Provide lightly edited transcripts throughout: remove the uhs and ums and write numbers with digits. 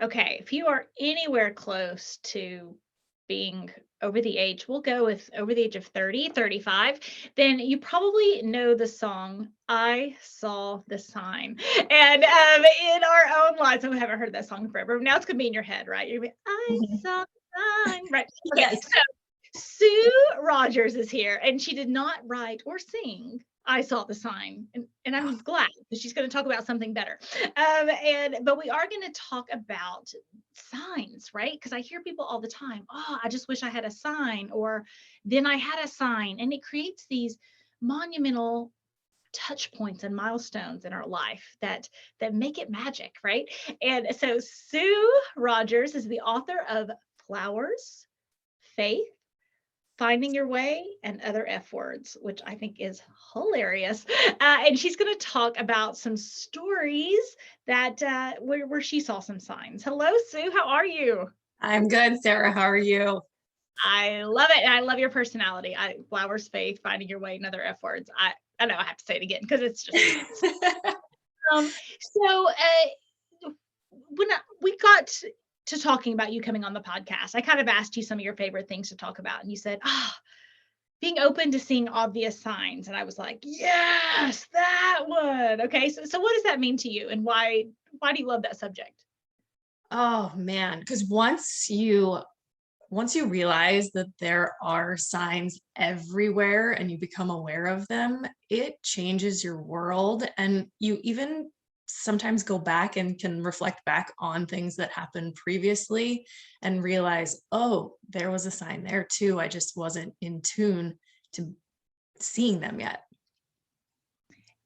Okay, if you are anywhere close to being over the age, we'll go with over the age of 30, 35, then you probably know the song, I Saw the Sign. And in our own lives, we haven't heard that song forever. Now it's going to be in your head, right? You're gonna be, I Mhm. saw the sign. Right. Okay. Yes. So Sue Rogers is here, and she did not write or sing I Saw the Sign. And I'm glad because she's going to talk about something better. But we are going to talk about signs, right? Because I hear people all the time, oh, I just wish I had a sign, or then I had a sign. And it creates these monumental touch points and milestones in our life that make it magic, right? And so Sue Rogers is the author of Flowers, Faith, Finding Your Way, and Other F Words, which I think is hilarious. And she's going to talk about some stories that where she saw some signs. Hello, Sue. How are you? I'm good, Sarah. How are you? I love it. And I love your personality. Flowers, Faith, Finding Your Way, and Other F Words. I know I have to say it again because it's just um so when we got to talking about you coming on the podcast, I kind of asked you some of your favorite things to talk about, and you said, being open to seeing obvious signs. And I was like, yes, that one. Okay. So what does that mean to you? And why do you love that subject? Oh man, because once you realize that there are signs everywhere and you become aware of them, it changes your world. And you even sometimes go back and can reflect back on things that happened previously and realize, oh, there was a sign there too. I just wasn't in tune to seeing them yet.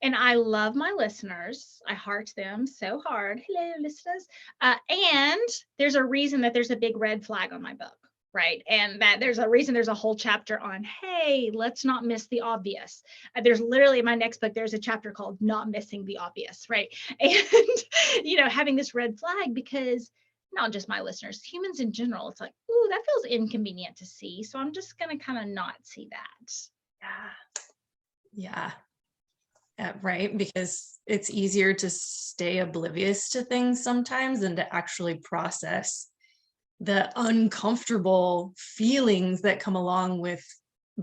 And I love my listeners. I heart them so hard. Hello, listeners. And there's a reason that there's a big red flag on my book, right? And that there's a reason there's a whole chapter on, hey, let's not miss the obvious. There's literally in my next book, there's a chapter called Not Missing the Obvious, right? And, having this red flag because not just my listeners, humans in general, it's like, ooh, that feels inconvenient to see. So I'm just going to kind of not see that. Yeah. Right. Because it's easier to stay oblivious to things sometimes than to actually process the uncomfortable feelings that come along with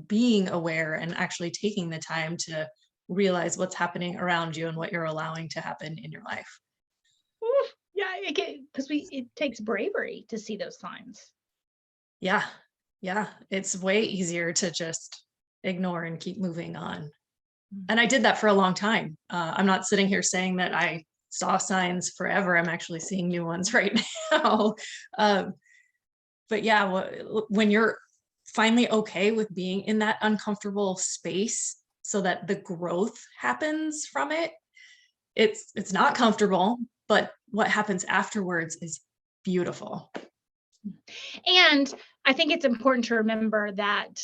being aware and actually taking the time to realize what's happening around you and what you're allowing to happen in your life. Ooh, yeah, because it takes bravery to see those signs. Yeah. Yeah. It's way easier to just ignore and keep moving on. And I did that for a long time. I'm not sitting here saying that I saw signs forever. I'm actually seeing new ones right now. Um, but yeah, when you're finally okay with being in that uncomfortable space so that the growth happens from it, it's not comfortable, but what happens afterwards is beautiful. And I think it's important to remember that,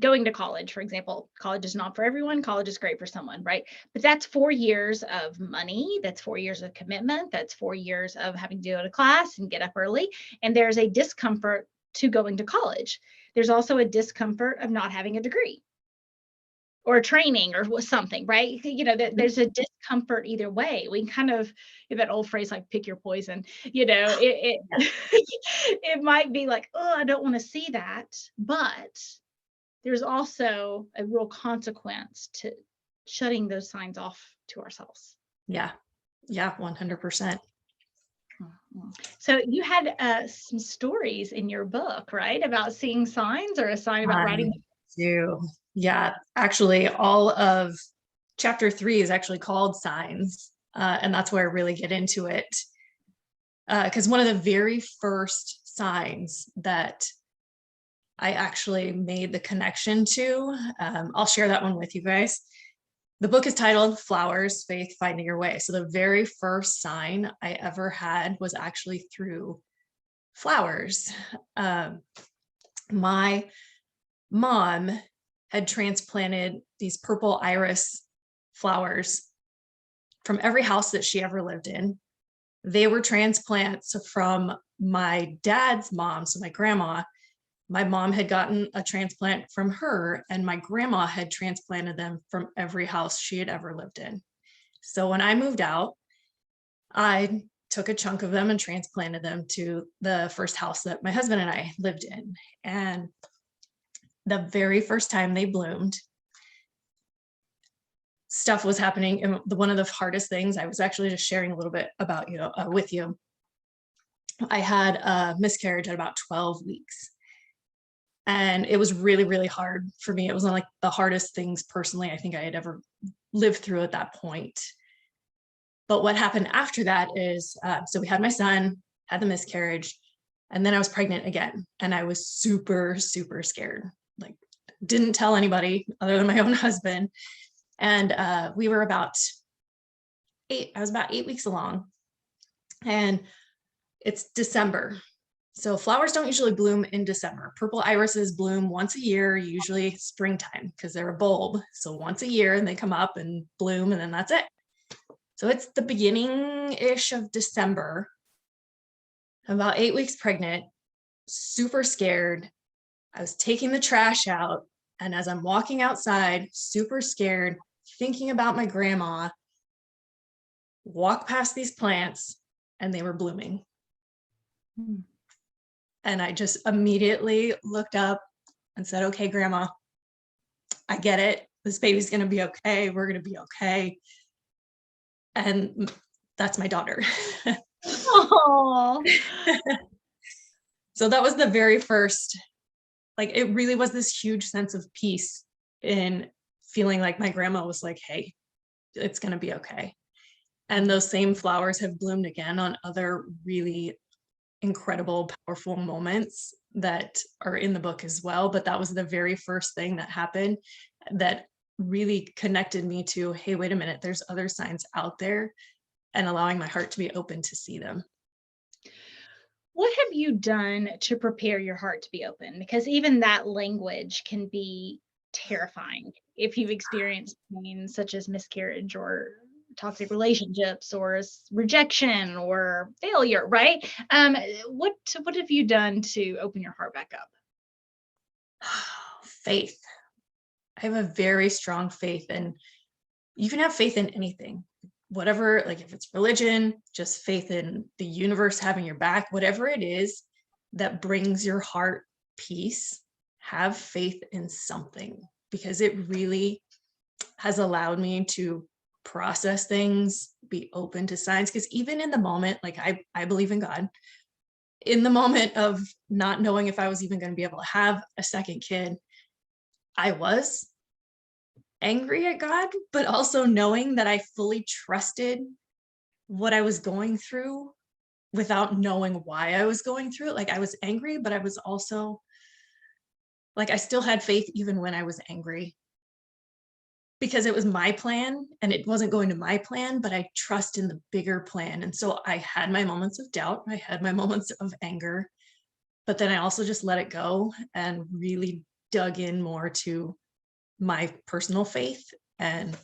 going to college, for example, college is not for everyone. College is great for someone, right? But that's 4 years of money. That's 4 years of commitment. That's 4 years of having to go to class and get up early. And there's a discomfort to going to college. There's also a discomfort of not having a degree or training or something, right? There's a discomfort either way. We kind of have that old phrase like pick your poison. Yeah. It might be like, oh, I don't want to see that, but there's also a real consequence to shutting those signs off to ourselves. Yeah. Yeah. 100%. So you had some stories in your book, right, about seeing signs or a sign about I writing. do. Yeah. Actually, all of chapter 3 is actually called Signs. And that's where I really get into it. Because one of the very first signs that I actually made the connection to, I'll share that one with you guys. The book is titled Flowers, Faith, Finding Your Way. So the very first sign I ever had was actually through flowers. My mom had transplanted these purple iris flowers from every house that she ever lived in. They were transplants from my dad's mom, so my grandma. My mom had gotten a transplant from her, and my grandma had transplanted them from every house she had ever lived in. So when I moved out, I took a chunk of them and transplanted them to the first house that my husband and I lived in. And the very first time they bloomed, stuff was happening. And one of the hardest things, I was actually just sharing a little bit about, with you. I had a miscarriage at about 12 weeks. And it was really, really hard for me. It was one of like the hardest things personally I think I had ever lived through at that point. But what happened after that is, so we had my son, had the miscarriage, and then I was pregnant again. And I was super, super scared. Like, didn't tell anybody other than my own husband. And we were about I was about 8 weeks along. And it's December. So flowers don't usually bloom in December. Purple irises bloom once a year, usually springtime, because they're a bulb. So once a year and they come up and bloom, and then that's it. So it's the beginning-ish of December. I'm about 8 weeks pregnant, super scared. I was taking the trash out, and as I'm walking outside, super scared, thinking about my grandma, walk past these plants, and they were blooming. And I just immediately looked up and said, okay, Grandma, I get it. This baby's going to be okay. We're going to be okay. And that's my daughter. Oh, So that was the very first, like, it really was this huge sense of peace in feeling like my grandma was like, hey, it's going to be okay. And those same flowers have bloomed again on other really incredible, powerful moments that are in the book as well. But that was the very first thing that happened that really connected me to, hey, wait a minute, there's other signs out there, and allowing my heart to be open to see them. what have you done to prepare your heart to be open? Because even that language can be terrifying if you've experienced pain such as miscarriage or toxic relationships or rejection or failure, right? What have you done to open your heart back up? Faith. I have a very strong faith, and you can have faith in anything, whatever, like if it's religion, just faith in the universe having your back, whatever it is that brings your heart peace, have faith in something, because it really has allowed me to process things, be open to signs. Because even in the moment, like I believe in God, in the moment of not knowing if I was even going to be able to have a second kid, I was angry at God, but also knowing that I fully trusted what I was going through without knowing why I was going through it. Like, I was angry, but I was also like, I still had faith even when I was angry, because it was my plan and it wasn't going to my plan, but I trust in the bigger plan. And so I had my moments of doubt, I had my moments of anger, but then I also just let it go and really dug in more to my personal faith and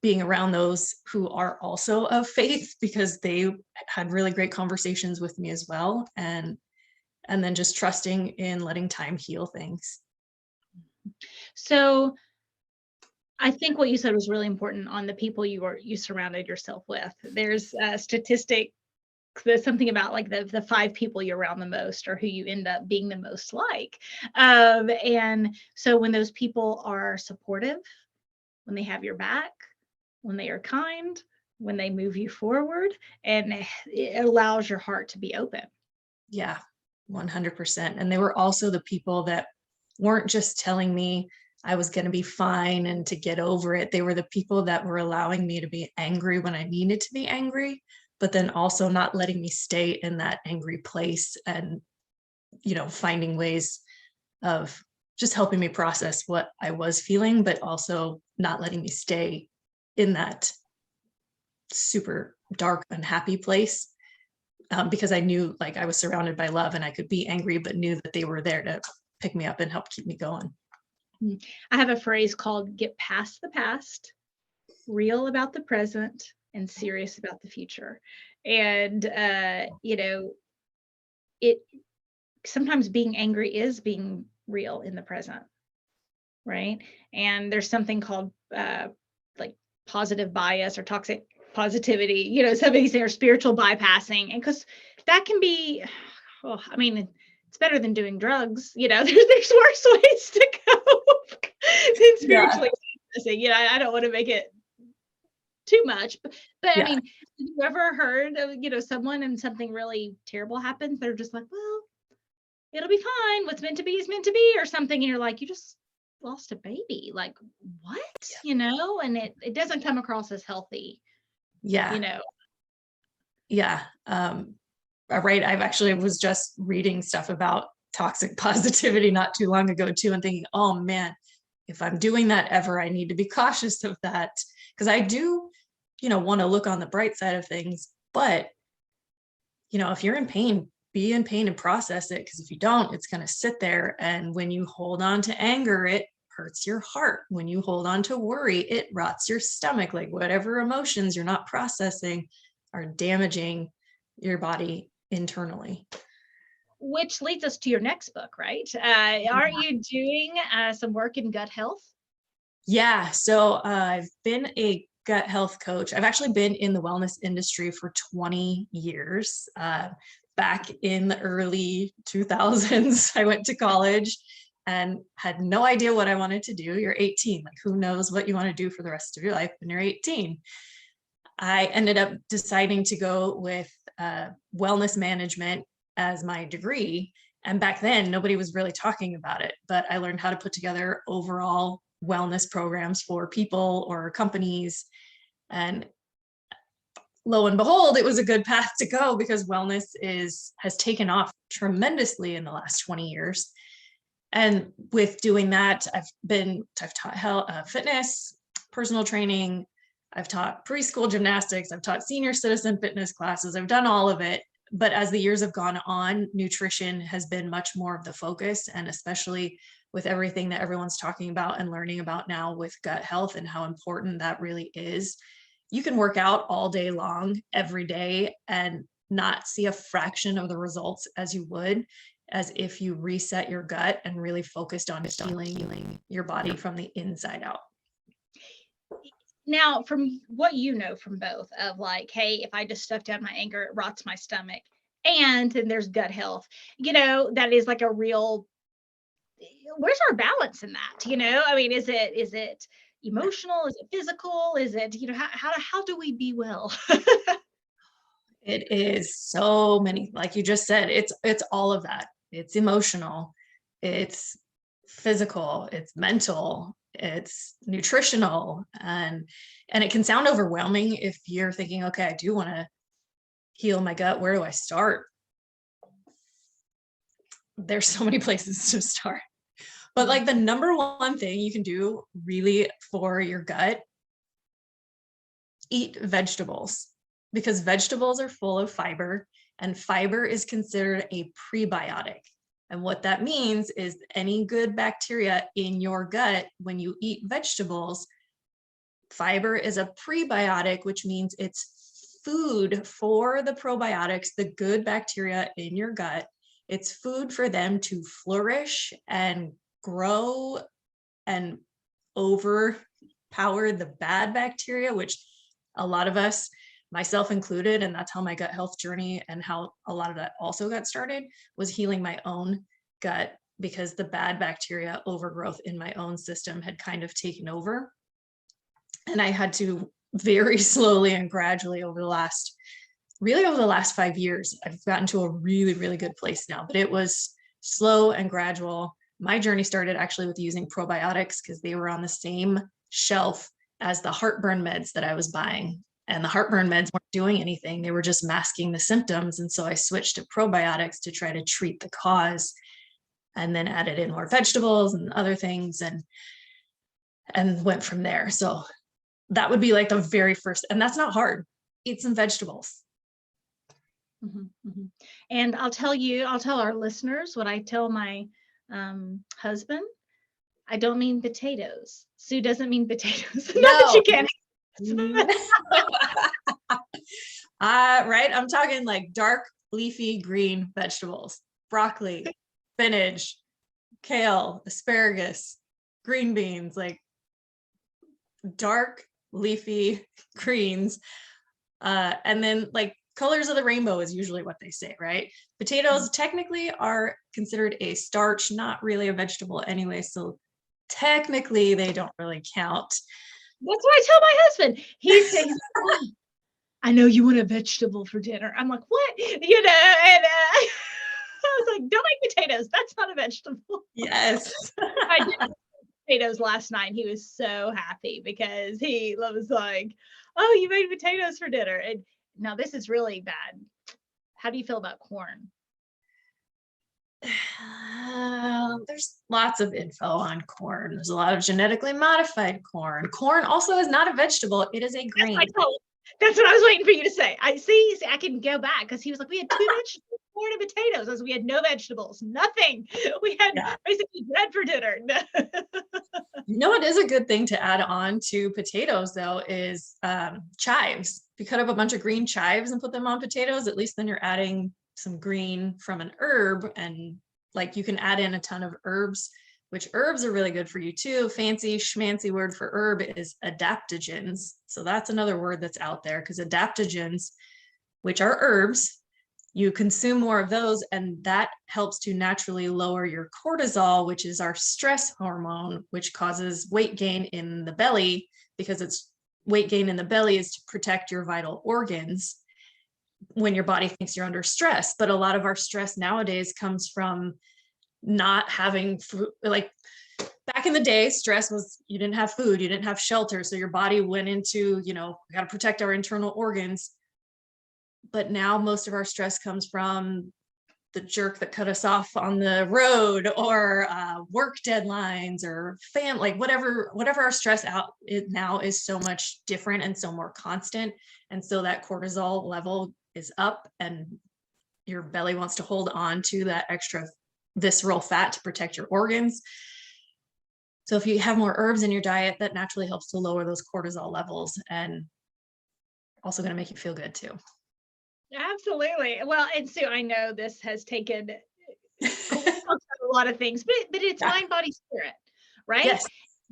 being around those who are also of faith, because they had really great conversations with me as well. And then just trusting in letting time heal things. So I think what you said was really important on the people you surrounded yourself with. There's a statistic. There's something about like the 5 people you're around the most or who you end up being the most like. And so when those people are supportive, when they have your back, when they are kind, when they move you forward, and it allows your heart to be open. Yeah, 100%. And they were also the people that weren't just telling me I was going to be fine and to get over it. They were the people that were allowing me to be angry when I needed to be angry, but then also not letting me stay in that angry place, and, finding ways of just helping me process what I was feeling, but also not letting me stay in that super dark, unhappy place. Because I knew, like, I was surrounded by love and I could be angry, but knew that they were there to pick me up and help keep me going. I have a phrase called get past the past, real about the present, and serious about the future. And, it sometimes being angry is being real in the present, right? And there's something called like positive bias or toxic positivity, you know, some of these are spiritual bypassing. And because that can be, oh, I mean, it's better than doing drugs, you know, there's worse ways to go than spiritually bypassing. You know, I don't want to make it too much, but I mean, have you ever heard of, you know, someone and something really terrible happens, they're just like, well, it'll be fine. What's meant to be is meant to be, or something. And you're like, you just lost a baby. Like, what? You know, and it doesn't come across as healthy, you know. Right. I've actually was just reading stuff about toxic positivity not too long ago too, and thinking, oh man, if I'm doing that ever, I need to be cautious of that. Because I do, you know, want to look on the bright side of things, but you know, if you're in pain, be in pain and process it, because if you don't, it's going to sit there. And when you hold on to anger, it hurts your heart. When you hold on to worry, it rots your stomach. Like whatever emotions you're not processing are damaging your body internally. Which leads us to your next book, right? Aren't you doing some work in gut health? Yeah. So I've been a gut health coach. I've actually been in the wellness industry for 20 years. Back in the early 2000s, I went to college and had no idea what I wanted to do. You're 18. Like, who knows what you want to do for the rest of your life when you're 18? I ended up deciding to go with wellness management as my degree. And back then, nobody was really talking about it, but I learned how to put together overall wellness programs for people or companies. And lo and behold, it was a good path to go, because wellness has taken off tremendously in the last 20 years. And with doing that, I've taught health, fitness, personal training. I've taught preschool gymnastics. I've taught senior citizen fitness classes. I've done all of it. But as the years have gone on, nutrition has been much more of the focus, and especially with everything that everyone's talking about and learning about now with gut health and how important that really is. You can work out all day long, every day, and not see a fraction of the results as you would as if you reset your gut and really focused on healing your body from the inside out. Now, from what you know from both of like, hey, if I just stuff down my anger, it rots my stomach. And then there's gut health, you know, that is like a real, where's our balance in that? You know, I mean, is it emotional? Is it physical? Is it, you know, how do we be well? It is so many, like you just said, it's all of that. It's emotional, it's physical, it's mental, it's nutritional, and it can sound overwhelming if you're thinking, okay, I do want to heal my gut. Where do I start? There's so many places to start. But like the number one thing you can do really for your gut, eat vegetables, because vegetables are full of fiber, and fiber is considered a prebiotic. And what that means is any good bacteria in your gut, when you eat vegetables, fiber is a prebiotic, which means it's food for the probiotics, the good bacteria in your gut. It's food for them to flourish and grow and overpower the bad bacteria, which a lot of us, myself included, and that's how my gut health journey and how a lot of that also got started, was healing my own gut, because the bad bacteria overgrowth in my own system had kind of taken over. And I had to very slowly and gradually over the last 5 years, I've gotten to a really, really good place now, but it was slow and gradual. My journey started actually with using probiotics because they were on the same shelf as the heartburn meds that I was buying. And the heartburn meds weren't doing anything. They were just masking the symptoms. And so I switched to probiotics to try to treat the cause, and then added in more vegetables and other things, and went from there. So that would be like the very first, and that's not hard. Eat some vegetables. Mm-hmm, mm-hmm. And I'll tell our listeners what I tell my husband. I don't mean potatoes. Sue doesn't mean potatoes. No. Not that you can't. Right. I'm talking like dark, leafy green vegetables, broccoli, spinach, kale, asparagus, green beans, like dark, leafy greens And then like colors of the rainbow is usually what they say, right? Potatoes technically are considered a starch, not really a vegetable anyway. So technically they don't really count. That's what I tell my husband. He says, "Oh, I know you want a vegetable for dinner." I'm like, what? And I was like, don't eat potatoes. That's not a vegetable. Yes. I did potatoes last night. He was so happy because he was like, oh, you made potatoes for dinner. And now this is really bad. How do you feel about corn? There's lots of info on corn. There's a lot of genetically modified corn. Corn also is not a vegetable. It is a grain. That's what I was waiting for you to say. I see. I can go back because he was like, we had 2 vegetables, corn and potatoes. As we had no vegetables, nothing. We had basically bread for dinner. You know what is a good thing to add on to potatoes though is chives. If you cut up a bunch of green chives and put them on potatoes, at least then you're adding some green from an herb, and like you can add in a ton of herbs, which herbs are really good for you too. Fancy schmancy word for herb is adaptogens. So that's another word that's out there, because adaptogens, which are herbs, you consume more of those, and that helps to naturally lower your cortisol, which is our stress hormone, which causes weight gain in the belly, because it's weight gain in the belly is to protect your vital organs when your body thinks you're under stress. But a lot of our stress nowadays comes from not having food. Like back in the day, stress was you didn't have food, you didn't have shelter, so your body went into, we got to protect our internal organs. But now most of our stress comes from the jerk that cut us off on the road, or work deadlines, or like whatever our stress out now is so much different and so more constant. And so that cortisol level is up, and your belly wants to hold on to that extra visceral fat to protect your organs. So if you have more herbs in your diet, that naturally helps to lower those cortisol levels, and also going to make you feel good too. Absolutely. Well, and Sue, I know this has taken a lot of things, but it's mind, body, spirit, right? Yes.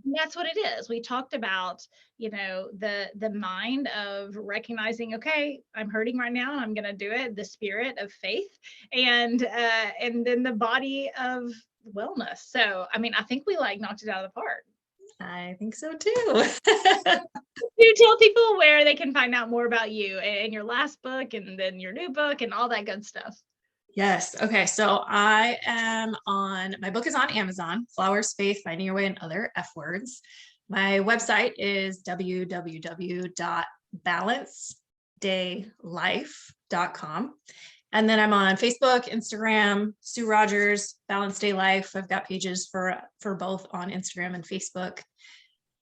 And that's what it is. We talked about, the mind of recognizing, okay, I'm hurting right now and I'm going to do it. The spirit of faith, and then the body of wellness. So, I mean, I think we knocked it out of the park. I think so too. You tell people where they can find out more about you and your last book, and then your new book, and all that good stuff. Yes. Okay. So my book is on Amazon, Flowers, Faith, Finding Your Way and Other F Words. My website is www.balancedaylife.com. And then I'm on Facebook, Instagram, Sue Rogers, Balanced Day Life. I've got pages for both on Instagram and Facebook.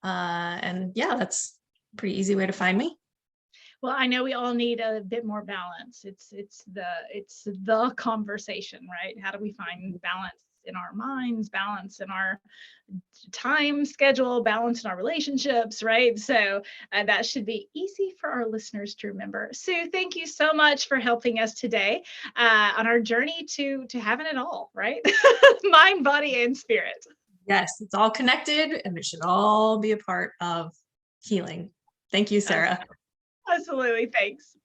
And yeah, that's a pretty easy way to find me. Well, I know we all need a bit more balance. It's the conversation, right? How do we find balance in our minds, balance in our time schedule, balance in our relationships, right? So that should be easy for our listeners to remember. Sue, thank you so much for helping us today on our journey to having it all, right? Mind, body, and spirit. Yes, it's all connected, and it should all be a part of healing. Thank you, Sarah. Absolutely. Thanks.